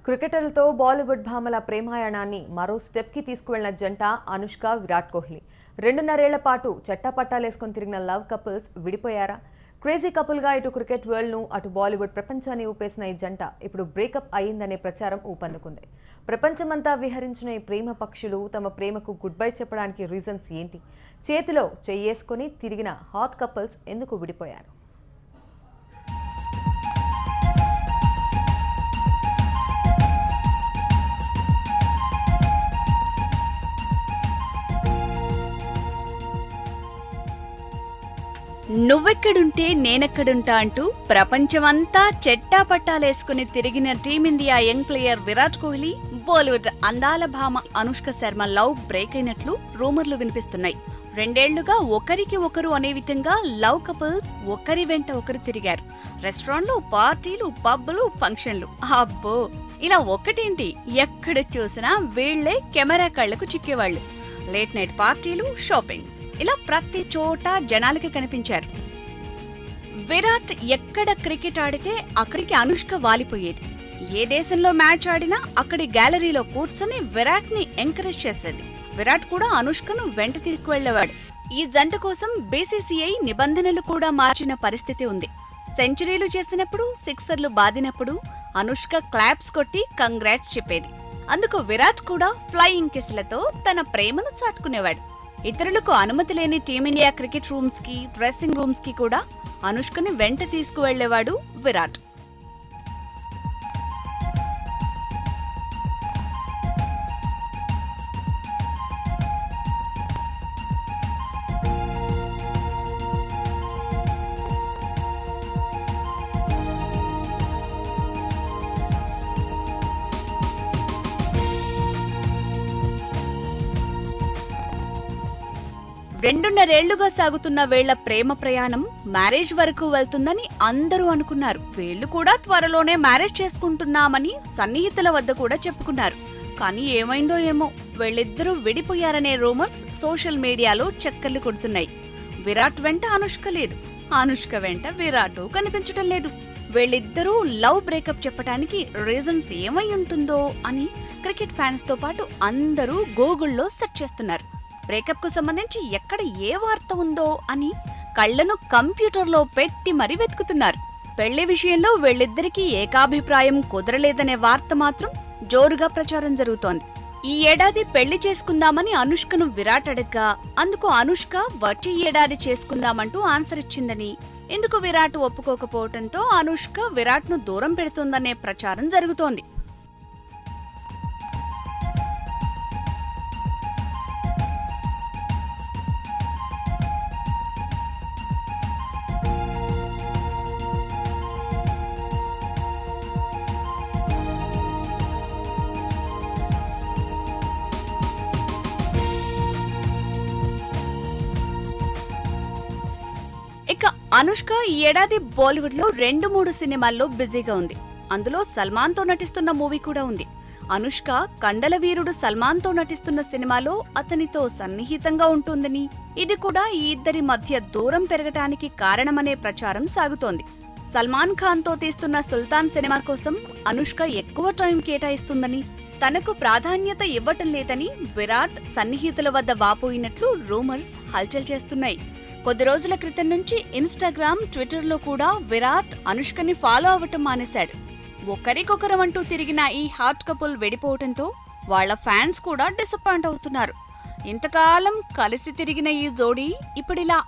క్రికెటర్లతో బాలీవుడ్ భామల ప్రేమాయణాన్ని మరో స్టెప్ కి తీసుకువెళ్లిన జంట అనుష్క విరాట్ కోహ్లీ 2.5 ఏళ్ల పాటు చట్టపట్టాలేసుకొని తిరిగిన లవ్ కపుల్స్ విడిపోయారా? క్రేజీ కపుల్ గా ఇటు క్రికెట్ వరల్డ్ ను అటు బాలీవుడ్ ప్రపంచాన్ని ఊపేసిన ఈ జంట ఇప్పుడు బ్రేకప్ అయ్యిందనే ప్రచారం ఊపందుకుంది. ప్రపంచమంతా విహరించిన ఈ ప్రేమ పక్షులు తమ ప్రేమకు గుడ్ బై చెప్పడానికి రీజన్స్ ఏంటి? చేతిలో చెయ్యేసుకొని తిరిగిన హాట్ కపుల్స్ ఎందుకు విడిపోయారు? నువ్వెక్కడుంటే నేనెక్కడుంటా అంటూ ప్రపంచమంతా చెట్టాపట్టాలేసుకుని తిరిగిన team India young player Virat Kohli, Bollywood అందాల భామ అనుష్క శర్మ లవ్ బ్రేక్ అయినట్లు రూమర్లు వినిపిస్తున్నాయి. 2 ఏళ్లుగా ఒకరికి ఒకరు అనే విధంగా లవ్ కపుల్స్ ఒకరి వెంట ఒకరు తిరిగారు. రెస్టారెంట్లు, పార్టీలు, పబ్బులు, ఫంక్షన్లు, అబ్బో ఇలా ఒకటేంటి, ఎక్కడ చూసినా వీళ్లే కెమెరా కళ్లకు చిక్కేవాళ్లు. లేట్ నైట్ పార్టీలు, షాపింగ్స్, ఇలా ప్రతి చోట జనాలకి కనిపించారు. విరాట్ ఎక్కడ క్రికెట్ ఆడితే అక్కడికి అనుష్క వాలిపోయేది. ఏ దేశంలో మ్యాచ్ ఆడినా అక్కడి గ్యాలరీలో కూర్చొని విరాట్ ని ఎంకరేజ్ చేసేది. విరాట్ కూడా అనుష్కను వెంట తీసుకువెళ్లేవాడు. ఈ జంట కోసం బీసీసీఐ నిబంధనలు కూడా మార్చిన పరిస్థితి ఉంది. సెంచరీలు చేసినప్పుడు, సిక్సర్లు బాదినప్పుడు అనుష్క క్లాప్స్ కొట్టి కంగ్రాట్స్ చెప్పేది. అందుకు విరాట్ కూడా ఫ్లయింగ్ కిస్లతో తన ప్రేమను చాటుకునేవాడు. ఇతరులకు అనుమతి లేని టీమిండియా క్రికెట్ రూమ్స్ కి, డ్రెస్సింగ్ రూమ్స్ కి కూడా అనుష్కని వెంట తీసుకువెళ్లేవాడు విరాట్. రెండున్నరేళ్లుగా సాగుతున్న వీళ్ల ప్రేమ ప్రయాణం మ్యారేజ్ వరకు వెళ్తుందని అందరూ అనుకున్నారు. వీళ్లు కూడా త్వరలోనే మ్యారేజ్ చేసుకుంటున్నామని సన్నిహితుల వద్ద కూడా చెప్పుకున్నారు. కానీ ఏమైందో ఏమో, వీళ్ళిద్దరూ విడిపోయారనే రూమర్స్ సోషల్ మీడియాలో చక్కర్లు కొడుతున్నాయి. విరాట్ వెంట అనుష్క లేదు, అనుష్క వెంట విరాట్ కనిపించటం లేదు. వీళ్ళిద్దరూ లవ్ బ్రేకప్ చెప్పడానికి రీజన్స్ ఏమై ఉంటుందో అని క్రికెట్ ఫ్యాన్స్ తో పాటు అందరూ గూగుల్లో సెర్చ్ చేస్తున్నారు. బ్రేకప్ కు సంబంధించి ఎక్కడ ఏ వార్త ఉందో అని కళ్లను కంప్యూటర్లో పెట్టి మరీ వెతుకుతున్నారు. పెళ్లి విషయంలో వీళ్ళిద్దరికీ ఏకాభిప్రాయం కుదరలేదనే వార్త మాత్రం జోరుగా ప్రచారం జరుగుతోంది. ఈ ఏడాది పెళ్లి చేసుకుందామని అనుష్కను విరాట్ అడగ్గా అందుకు అనుష్క వచ్చే ఏడాది చేసుకుందామంటూ ఆన్సర్ ఇచ్చిందని, ఇందుకు విరాట్ ఒప్పుకోకపోవడంతో అనుష్క విరాట్ ను దూరం పెడుతోందనే ప్రచారం జరుగుతోంది. ఇక అనుష్క ఈ ఏడాది బాలీవుడ్ లో 2-3 సినిమాల్లో బిజీగా ఉంది. అందులో సల్మాన్ తో నటిస్తున్న మూవీ కూడా ఉంది. అనుష్క కండల వీరుడు సల్మాన్ తో నటిస్తున్న సినిమాలో అతనితో సన్నిహితంగా ఉంటుందని, ఇది కూడా ఈ ఇద్దరి మధ్య దూరం పెరగటానికి కారణమనే ప్రచారం సాగుతోంది. సల్మాన్ ఖాన్ తో తీస్తున్న సుల్తాన్ సినిమా కోసం అనుష్క ఎక్కువ టైం కేటాయిస్తుందని, తనకు ప్రాధాన్యత ఇవ్వటం లేదని విరాట్ సన్నిహితుల వద్ద వాపోయినట్లు రూమర్స్ హల్చల్ చేస్తున్నాయి. కొద్ది రోజుల క్రితం నుంచి ఇన్స్టాగ్రామ్, ట్విట్టర్లో కూడా విరాట్ అనుష్కని ఫాలో అవ్వటం మానేశాడు. ఒకరికొకరమంటూ తిరిగిన ఈ హాట్ కపుల్ విడిపోవటంతో వాళ్ల ఫ్యాన్స్ కూడా డిసప్పాయింట్ అవుతున్నారు. ఇంతకాలం కలిసి తిరిగిన ఈ జోడీ ఇప్పుడిలా